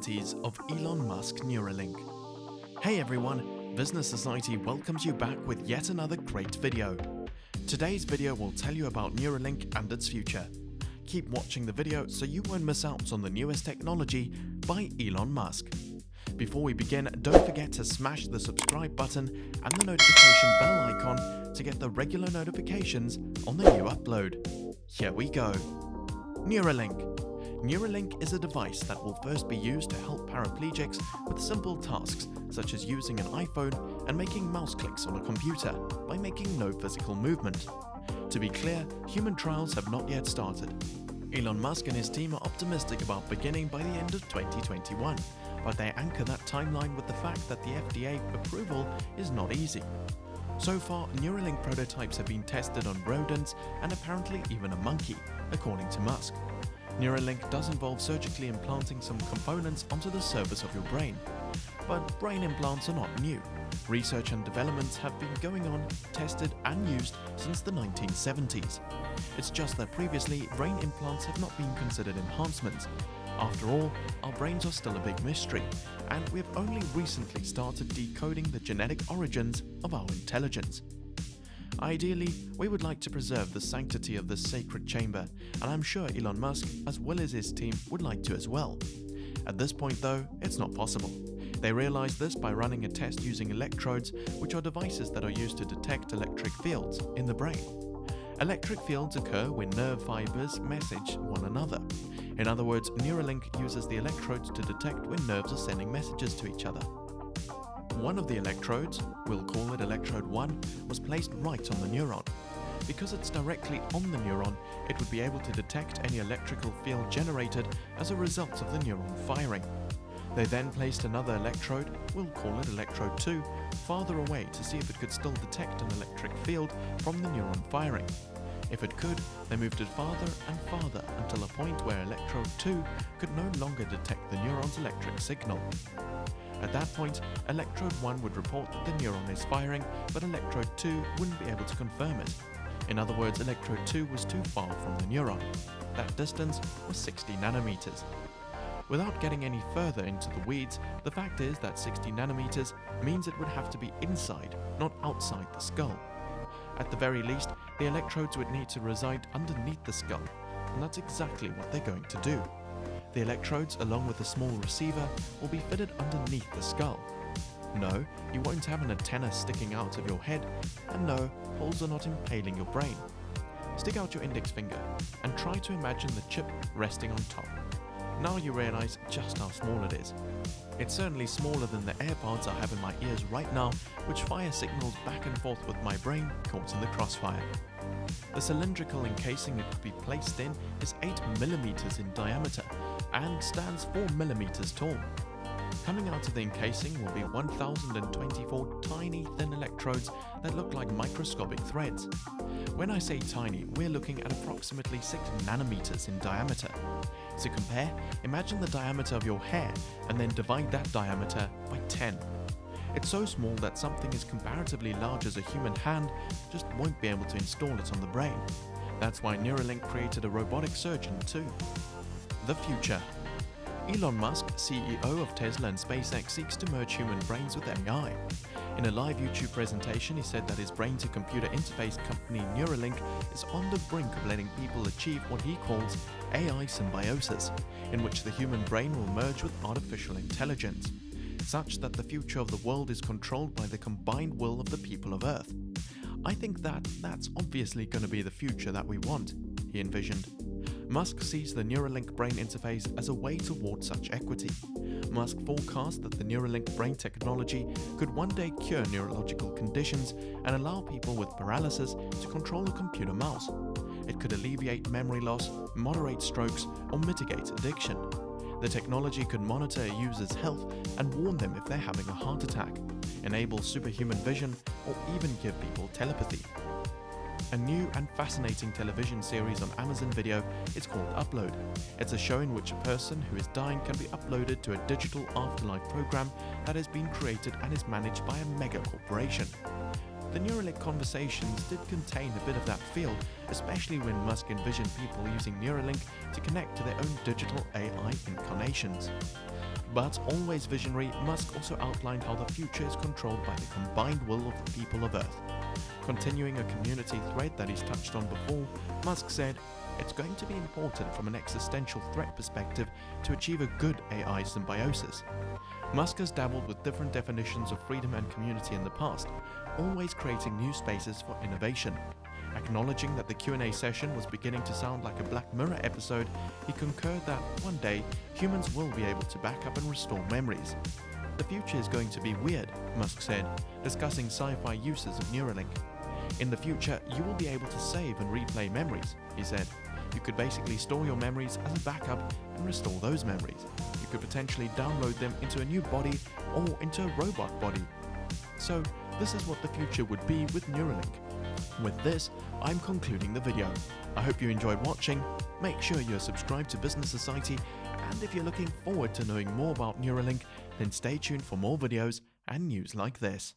possibilities of Elon Musk NeuraLink. Hey everyone, Business Society welcomes you back with yet another great video. Today's video will tell you about NeuraLink and its future. Keep watching the video so you won't miss out on the newest technology by Elon Musk. Before we begin, don't forget to smash the subscribe button and the notification bell icon to get the regular notifications on the new upload. Here we go. NeuraLink. NeuraLink is a device that will first be used to help paraplegics with simple tasks such as using an iPhone and making mouse clicks on a computer by making no physical movement. To be clear, human trials have not yet started. Elon Musk and his team are optimistic about beginning by the end of 2021, but they anchor that timeline with the fact that the FDA approval is not easy. So far, NeuraLink prototypes have been tested on rodents and apparently even a monkey, according to Musk. NeuraLink does involve surgically implanting some components onto the surface of your brain. But brain implants are not new. Research and developments have been going on, tested and used since the 1970s. It's just that previously, brain implants have not been considered enhancements. After all, our brains are still a big mystery, and we have only recently started decoding the genetic origins of our intelligence. Ideally, we would like to preserve the sanctity of this sacred chamber, and I'm sure Elon Musk, as well as his team, would like to as well. At this point though, it's not possible. They realized this by running a test using electrodes, which are devices that are used to detect electric fields in the brain. Electric fields occur when nerve fibers message one another. In other words, NeuraLink uses the electrodes to detect when nerves are sending messages to each other. One of the electrodes, we'll call it electrode 1, was placed right on the neuron. Because it's directly on the neuron, it would be able to detect any electrical field generated as a result of the neuron firing. They then placed another electrode, we'll call it electrode 2, farther away to see if it could still detect an electric field from the neuron firing. If it could, they moved it farther and farther until a point where electrode 2 could no longer detect the neuron's electric signal. At that point, electrode 1 would report that the neuron is firing, but electrode 2 wouldn't be able to confirm it. In other words, electrode 2 was too far from the neuron. That distance was 60 nanometers. Without getting any further into the weeds, the fact is that 60 nanometers means it would have to be inside, not outside the skull. At the very least, the electrodes would need to reside underneath the skull, and that's exactly what they're going to do. The electrodes, along with a small receiver, will be fitted underneath the skull. No, you won't have an antenna sticking out of your head, and no, holes are not impaling your brain. Stick out your index finger and try to imagine the chip resting on top. Now you realize just how small it is. It's certainly smaller than the AirPods I have in my ears right now, which fire signals back and forth with my brain caught in the crossfire. The cylindrical encasing it would be placed in is 8 mm in diameter and stands 4 mm tall. Coming out of the encasing will be 1024 tiny thin electrodes that look like microscopic threads. When I say tiny, we're looking at approximately 6 nanometers in diameter. To compare, imagine the diameter of your hair and then divide that diameter by 10. It's so small that something as comparatively large as a human hand just won't be able to install it on the brain. That's why NeuraLink created a robotic surgeon too. The future. Elon Musk, CEO of Tesla and SpaceX, seeks to merge human brains with AI. In a live YouTube presentation, he said that his brain-to-computer interface company NeuraLink is on the brink of letting people achieve what he calls AI symbiosis, in which the human brain will merge with artificial intelligence, such that the future of the world is controlled by the combined will of the people of Earth. I think that's obviously going to be the future that we want, he envisioned. Musk sees the NeuraLink brain interface as a way toward such equity. Musk forecast that the NeuraLink brain technology could one day cure neurological conditions and allow people with paralysis to control a computer mouse. It could alleviate memory loss, moderate strokes, or mitigate addiction. The technology could monitor a user's health and warn them if they're having a heart attack, enable superhuman vision, or even give people telepathy. A new and fascinating television series on Amazon Video is called Upload. It's a show in which a person who is dying can be uploaded to a digital afterlife program that has been created and is managed by a mega corporation. The NeuraLink conversations did contain a bit of that feel, especially when Musk envisioned people using NeuraLink to connect to their own digital AI incarnations. But always visionary, Musk also outlined how the future is controlled by the combined will of the people of Earth. Continuing a community thread that he's touched on before, Musk said, "It's going to be important from an existential threat perspective to achieve a good AI symbiosis." Musk has dabbled with different definitions of freedom and community in the past, always creating new spaces for innovation. Acknowledging that the Q&A session was beginning to sound like a Black Mirror episode, he concurred that one day humans will be able to back up and restore memories. "The future is going to be weird," Musk said, discussing sci-fi uses of Neuralink. "In the future, you will be able to save and replay memories," he said. "You could basically store your memories as a backup and restore those memories. You could potentially download them into a new body or into a robot body." So, this is what the future would be with Neuralink. With this, I'm concluding the video. I hope you enjoyed watching. Make sure you're subscribed to Business Society, and if you're looking forward to knowing more about Neuralink, then stay tuned for more videos and news like this.